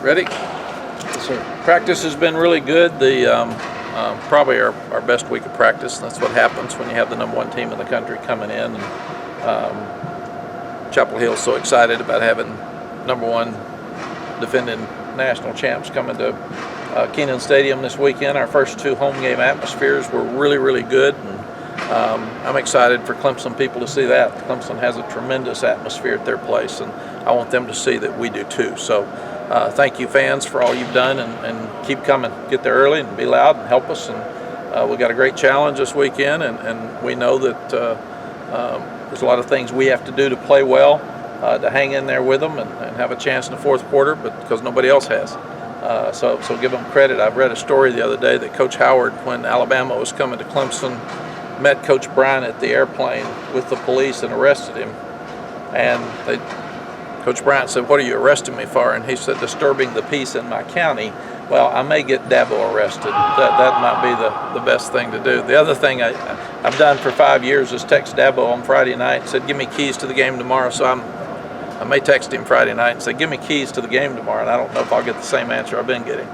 Ready? Yes, sir. Practice has been really good. Probably our best week of practice. That's what happens when you have the number one team in the country coming in. And Chapel Hill's so excited about having number one defending national champs coming to Kenan Stadium this weekend. Our first two home game atmospheres were really, really good. And I'm excited for Clemson people to see that. Clemson has a tremendous atmosphere at their place, and I want them to see that we do too. So thank you, fans, for all you've done, and keep coming. Get there early and be loud and help us. And we got a great challenge this weekend, and we know that there's a lot of things we have to do to play well, to hang in there with them and have a chance in the fourth quarter, but because nobody else has. So give them credit. I've read a story the other day that Coach Howard, when Alabama was coming to Clemson, met Coach Brown at the airplane with the police and arrested him. And Coach Brown said, "What are you arresting me for?" And he said, "Disturbing the peace in my county." Well, I may get Dabo arrested. That might be the best thing to do. The other thing I've done for 5 years is text Dabo on Friday night and said, "Give me keys to the game tomorrow." So I may text him Friday night and say, "Give me keys to the game tomorrow," and I don't know if I'll get the same answer I've been getting.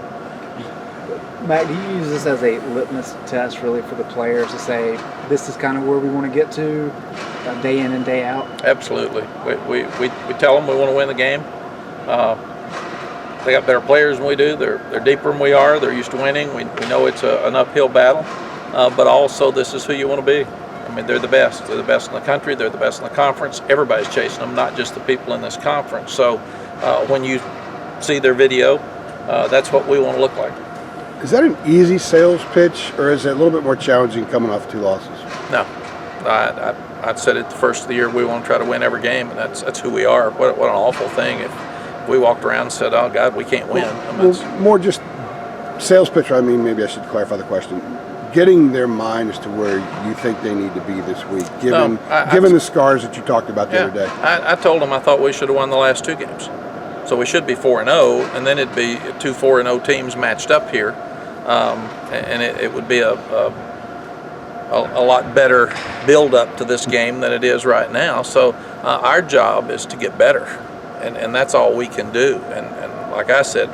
Matt, do you use this as a litmus test really for the players to say, this is kind of where we want to get to day in and day out? Absolutely. We tell them we want to win the game. They got better players than we do. They're deeper than we are. They're used to winning. We know it's an uphill battle, but also this is who you want to be. I mean, they're the best. They're the best in the country. They're the best in the conference. Everybody's chasing them, not just the people in this conference. So when you see their video, that's what we want to look like. Is that an easy sales pitch, or is it a little bit more challenging coming off 2 losses? No. I said it the first of the year, we want to try to win every game, and that's who we are. What an awful thing if we walked around and said, "Oh, God, we can't win." Well, more just sales pitch. I mean, maybe I should clarify the question. Getting their mind as to where you think they need to be this week, given the scars that you talked about the other day. I told them I thought we should have won the last 2 games. So we should be 4-0, and then it'd be 2 4-0 teams matched up here. And it would be a lot better build-up to this game than it is right now. So our job is to get better, and that's all we can do. And like I said,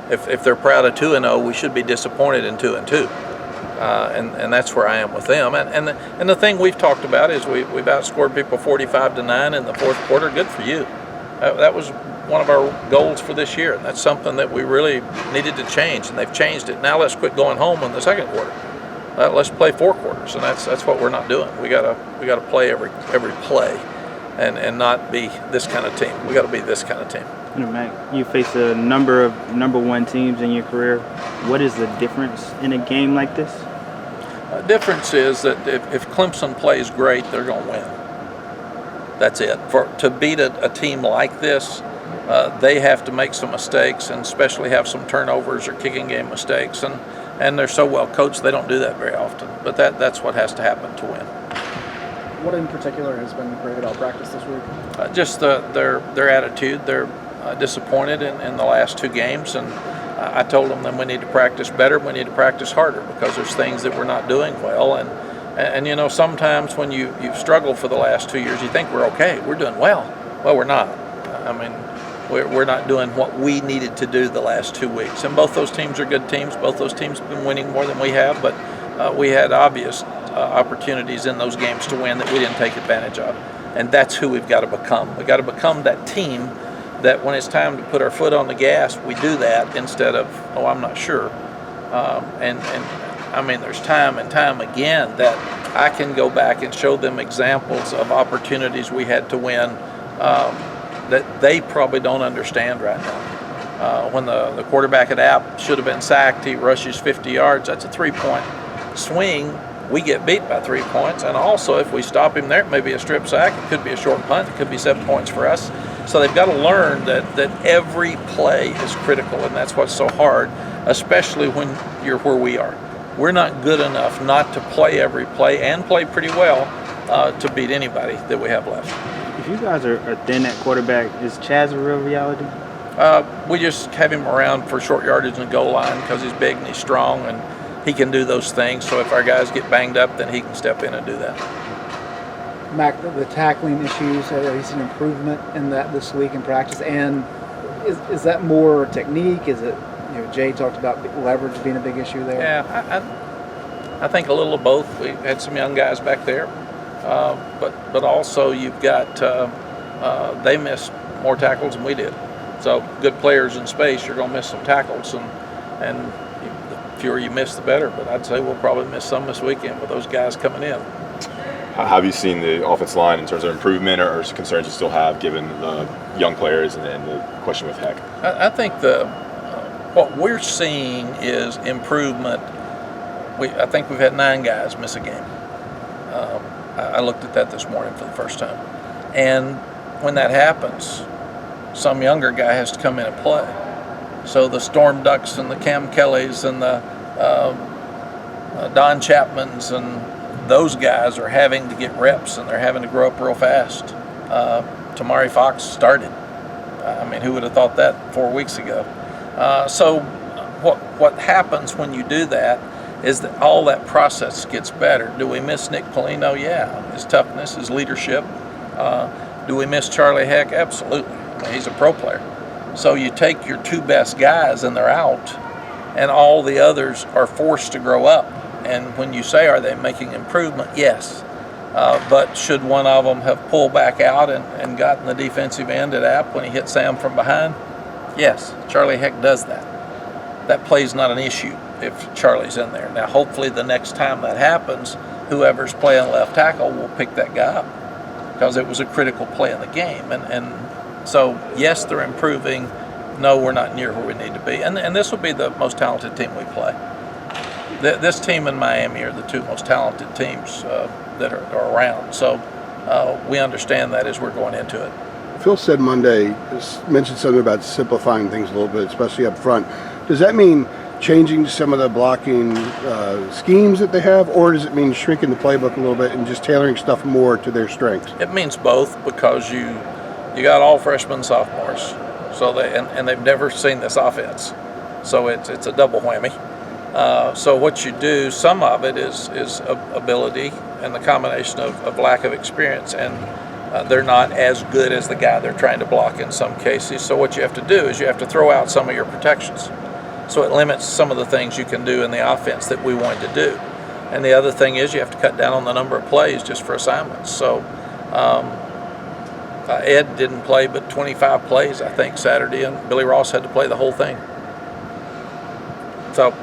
if they're proud of 2-0, we should be disappointed in 2-2. And that's where I am with them. And the thing we've talked about is we've outscored people 45-9 in the fourth quarter. Good for you. That was one of our goals for this year, and that's something that we really needed to change, and they've changed it. Now let's quit going home in the second quarter. Let's play 4 quarters, and that's what we're not doing. We gotta play every play, and not be this kind of team. We got to be this kind of team. You know, Mac, you face a number of number one teams in your career. What is the difference in a game like this? The difference is that if Clemson plays great, they're going to win. That's it. To beat a team like this, they have to make some mistakes, and especially have some turnovers or kicking game mistakes. And they're so well coached, they don't do that very often. But that's what has to happen to win. What in particular has been great about practice this week? Just their attitude. They're disappointed in the last 2 games, and I told them that we need to practice better. We need to practice harder because there's things that we're not doing well. And you know, sometimes when you've struggled for the last 2 years, you think we're okay, we're doing well. Well, we're not. I mean, we're not doing what we needed to do the last 2 weeks. And both those teams are good teams. Both those teams have been winning more than we have, but we had obvious opportunities in those games to win that we didn't take advantage of. And that's who we've got to become. We've got to become that team that when it's time to put our foot on the gas, we do that instead of, "Oh, I'm not sure." And I mean, there's time and time again that I can go back and show them examples of opportunities we had to win that they probably don't understand right now. When the quarterback at App should have been sacked, he rushes 50 yards. That's a 3-point swing. We get beat by 3 points. And also, if we stop him there, it may be a strip sack. It could be a short punt. It could be 7 points for us. So they've got to learn that every play is critical, and that's what's so hard, especially when you're where we are. We're not good enough not to play every play and play pretty well to beat anybody that we have left. If you guys are thin at quarterback, is Chaz a real reality? We just have him around for short yardage and goal line because he's big and he's strong and he can do those things. So if our guys get banged up, then he can step in and do that. Mac, the tackling issues, have you seen improvement in that this week in practice? And Is that more technique? Is it, Jay talked about leverage being a big issue there? Yeah, I think a little of both. We had some young guys back there, but also you've got they missed more tackles than we did. So good players in space, you're going to miss some tackles, and the fewer you miss, the better. But I'd say we'll probably miss some this weekend with those guys coming in. How have you seen the offensive line in terms of improvement or concerns you still have given the young players and the question with Heck? I think what we're seeing is improvement. I think we've had 9 guys miss a game. I looked at that this morning for the first time. And when that happens, some younger guy has to come in and play. So the Storm Ducks and the Cam Kellys and the Don Chapmans and those guys are having to get reps, and they're having to grow up real fast. Tamari Fox started. I mean, who would have thought that 4 weeks ago? So what happens when you do that is that all that process gets better. Do we miss Nick Polino? Yeah. His toughness, his leadership. Do we miss Charlie Heck? Absolutely. I mean, he's a pro player. So you take your 2 best guys and they're out, and all the others are forced to grow up. And when you say, are they making improvement? Yes. But should one of them have pulled back out and gotten the defensive end at App when he hit Sam from behind? Yes. Charlie Heck does that. That play's not an issue if Charlie's in there. Now, hopefully the next time that happens, whoever's playing left tackle will pick that guy up because it was a critical play in the game. And so, yes, they're improving. No, we're not near where we need to be. And this will be the most talented team we play. This team in Miami are the 2 most talented teams that are around. So we understand that as we're going into it. Phil said Monday, mentioned something about simplifying things a little bit, especially up front. Does that mean changing some of the blocking schemes that they have, or does it mean shrinking the playbook a little bit and just tailoring stuff more to their strengths? It means both, because you got all freshmen, sophomores, so and they've never seen this offense, so it's a double whammy. So what you do, some of it is ability and the combination of lack of experience, and they're not as good as the guy they're trying to block in some cases. So what you have to do is you have to throw out some of your protections. So it limits some of the things you can do in the offense that we want to do. And the other thing is you have to cut down on the number of plays just for assignments. So Ed didn't play but 25 plays, I think, Saturday, and Billy Ross had to play the whole thing. So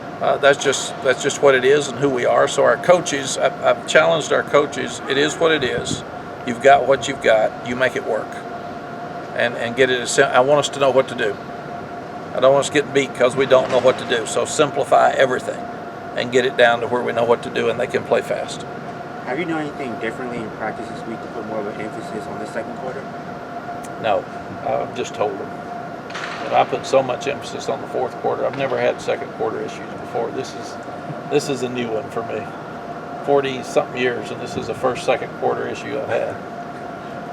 that's just what it is and who we are. So our coaches, I've challenged our coaches. It is what it is. You've got what you've got. You make it work, and get it. I want us to know what to do. I don't want us to get beat because we don't know what to do. So simplify everything and get it down to where we know what to do and they can play fast. Have you done anything differently in practice this week to put more of an emphasis on the second quarter? No, I've just told them. And I put so much emphasis on the fourth quarter. I've never had second quarter issues before. This is a new one for me. 40-something years, and this is the first second quarter issue I've had.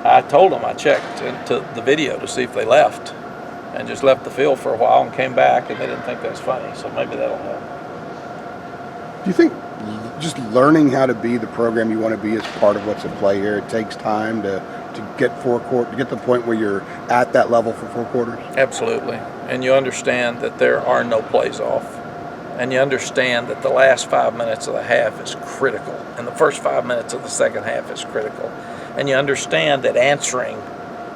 I told them I checked into the video to see if they left, and just left the field for a while and came back, and they didn't think that's funny. So maybe that'll help. Do you think just learning how to be the program you want to be is part of what's at play here? It takes time to get to get to the point where you're at that level for 4 quarters? Absolutely. And you understand that there are no plays off. And you understand that the last 5 minutes of the half is critical. And the first 5 minutes of the second half is critical. And you understand that answering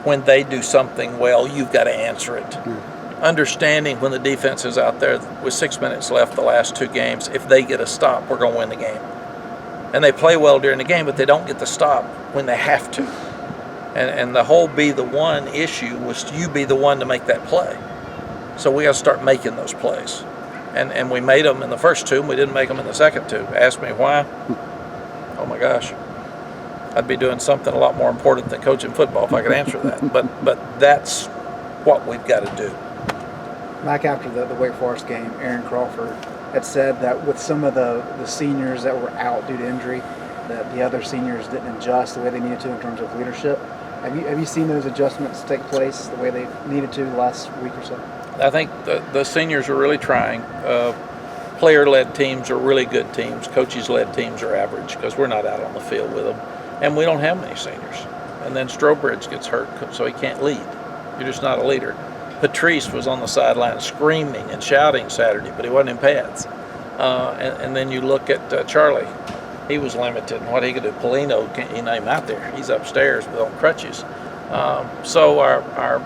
when they do something well, you've got to answer it. Understanding when the defense is out there with 6 minutes left the last 2 games, if they get a stop, we're going to win the game. And they play well during the game, but they don't get the stop when they have to. And the whole be the one issue was you be the one to make that play. So we got to start making those plays. And we made them in the first 2, and we didn't make them in the second 2. Ask me why? Oh my gosh. I'd be doing something a lot more important than coaching football if I could answer that. But that's what we've got to do. Mack, after the Wake Forest game, Aaron Crawford had said that with some of the seniors that were out due to injury, that the other seniors didn't adjust the way they needed to in terms of leadership. Have you seen those adjustments take place the way they needed to the last week or so? I think the seniors are really trying. Player-led teams are really good teams. Coaches-led teams are average because we're not out on the field with them. And we don't have many seniors. And then Strobridge gets hurt, so he can't lead. You're just not a leader. Patrice was on the sideline screaming and shouting Saturday, but he wasn't in pads. And then you look at Charlie. He was limited in what he could do. Polino, can't you name him out there? He's upstairs with on crutches. So our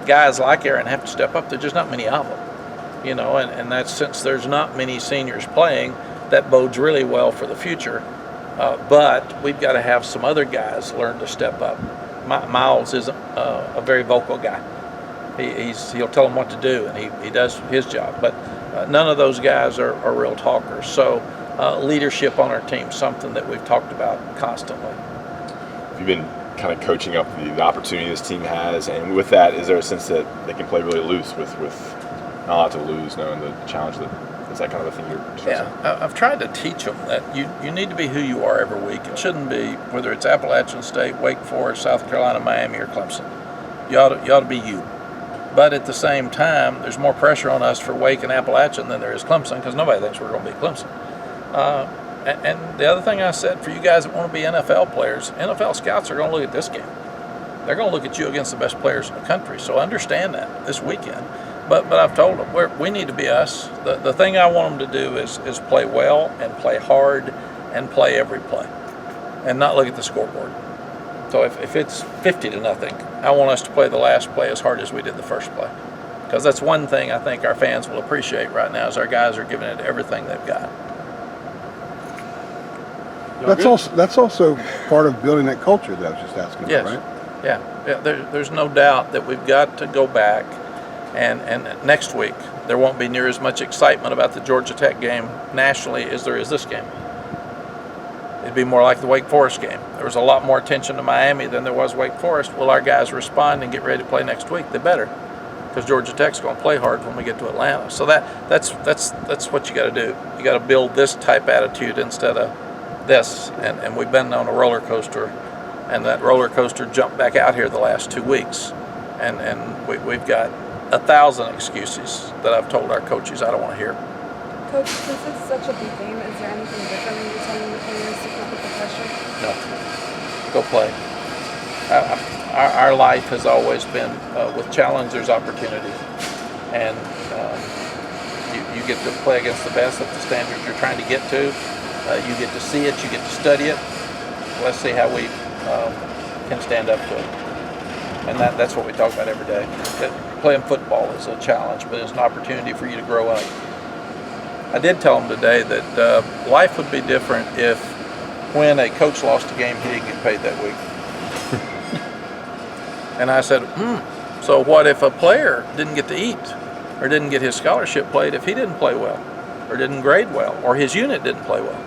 guys like Aaron have to step up. There's just not many of them, and that's, since there's not many seniors playing, that bodes really well for the future. But we've got to have some other guys learn to step up. Miles is a very vocal guy. He'll tell them what to do, and he does his job. But none of those guys are real talkers. So leadership on our team is something that we've talked about constantly. You've been kind of coaching up the opportunity this team has, and with that, is there a sense that they can play really loose with not a lot to lose, knowing the challenge is that kind of a thing you're stressing? Yeah, I've tried to teach them that you need to be who you are every week. It shouldn't be whether it's Appalachian State, Wake Forest, South Carolina, Miami, or Clemson. You ought to be you. But at the same time, there's more pressure on us for Wake and Appalachian than there is Clemson, because nobody thinks we're going to beat Clemson. And the other thing I said, for you guys that want to be NFL players, NFL scouts are going to look at this game. They're going to look at you against the best players in the country. So understand that this weekend. But I've told them we need to be us. The thing I want them to do is play well and play hard and play every play, and not look at the scoreboard. So if it's 50-0, I want us to play the last play as hard as we did the first play, because that's one thing I think our fans will appreciate right now is our guys are giving it everything they've got. That's also part of building that culture that I was just asking Yes. about, right? Yeah. There's no doubt that we've got to go back, and next week there won't be near as much excitement about the Georgia Tech game nationally as there is this game. It'd be more like the Wake Forest game. There was a lot more attention to Miami than there was Wake Forest. Will our guys respond and get ready to play next week? They better, because Georgia Tech's going to play hard when we get to Atlanta. So that's what you got to do. You got to build this type attitude instead of this. And we've been on a roller coaster, and that roller coaster jumped back out here the last 2 weeks, and we've got 1,000 excuses that I've told our coaches I don't want to hear. Coach, since it's such a big game, is there anything different when you're telling the players to keep up the pressure? No. Go play. Our life has always been with challenge, there's opportunity. And you get to play against the best at the standards you're trying to get to. You get to see it, you get to study it. Let's see how we can stand up to it. And that's what we talk about every day. Playing football is a challenge, but it's an opportunity for you to grow up. I did tell them today that life would be different if, when a coach lost a game, he didn't get paid that week. And I said, so what if a player didn't get to eat or didn't get his scholarship played if he didn't play well or didn't grade well or his unit didn't play well?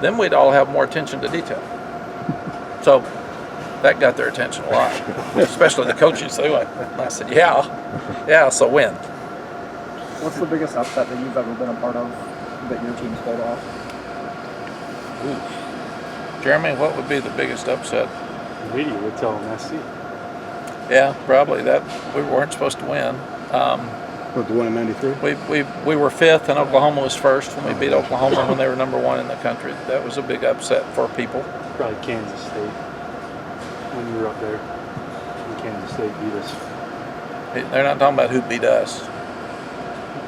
Then we'd all have more attention to detail. So that got their attention a lot, especially the coaches. And I said, yeah, so when? What's the biggest upset that you've ever been a part of that your team's pulled off? Ooh. Jeremy, what would be the biggest upset? The media would tell them SC. Yeah, probably that we weren't supposed to win. With the one in '93. We were fifth and Oklahoma was first when we beat Oklahoma when they were number one in the country. That was a big upset for people. Probably Kansas State. When you were up there, when Kansas State beat us. They're not talking about who beat us.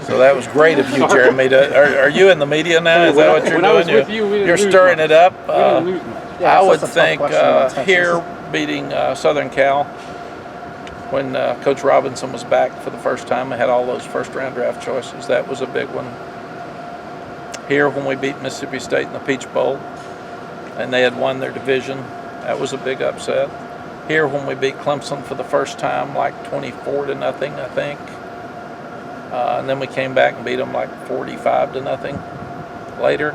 So that was great of you, Jeremy. Are you in the media now? Is that what you're when I was doing? with you, we didn't You're lose stirring much. it up. We didn't lose much. Yeah, I would that's a tough think question about Texas. here beating Southern Cal when Coach Robinson was back for the first time. They had all those first-round draft choices. That was a big one. Here when we beat Mississippi State in the Peach Bowl and they had won their division, that was a big upset. Here when we beat Clemson for the first time, like 24-0, I think. And then we came back and beat them like 45-0 later.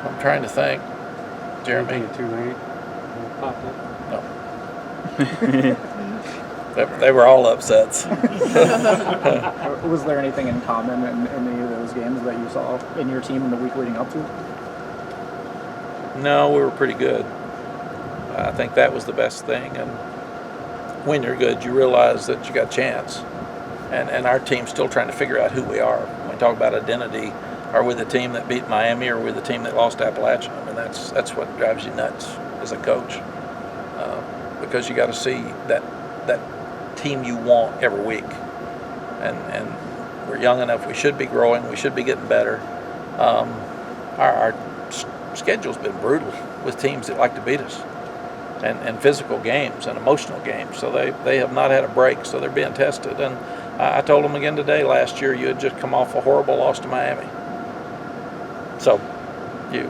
I'm trying to think. Jeremy? Anything at Tulane popped up? No. They were all upsets. Was there anything in common in any of those games that you saw in your team in the week leading up to? No, we were pretty good. I think that was the best thing. And when you're good, you realize that you got a chance. And our team's still trying to figure out who we are. When we talk about identity, are we the team that beat Miami or are we the team that lost Appalachian? I mean, that's what drives you nuts as a coach. because you got to see that team you want every week. And we're young enough. We should be growing. We should be getting better. Our schedule's been brutal with teams that like to beat us, and physical games and emotional games. So they have not had a break. So they're being tested. And I told them again today. Last year you had just come off a horrible loss to Miami. So you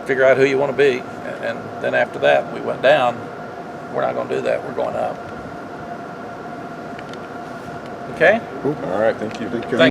figure out who you want to be, and then after that we went down. We're not going to do that. We're going up. Okay. All right, thank you. Thank you. Thank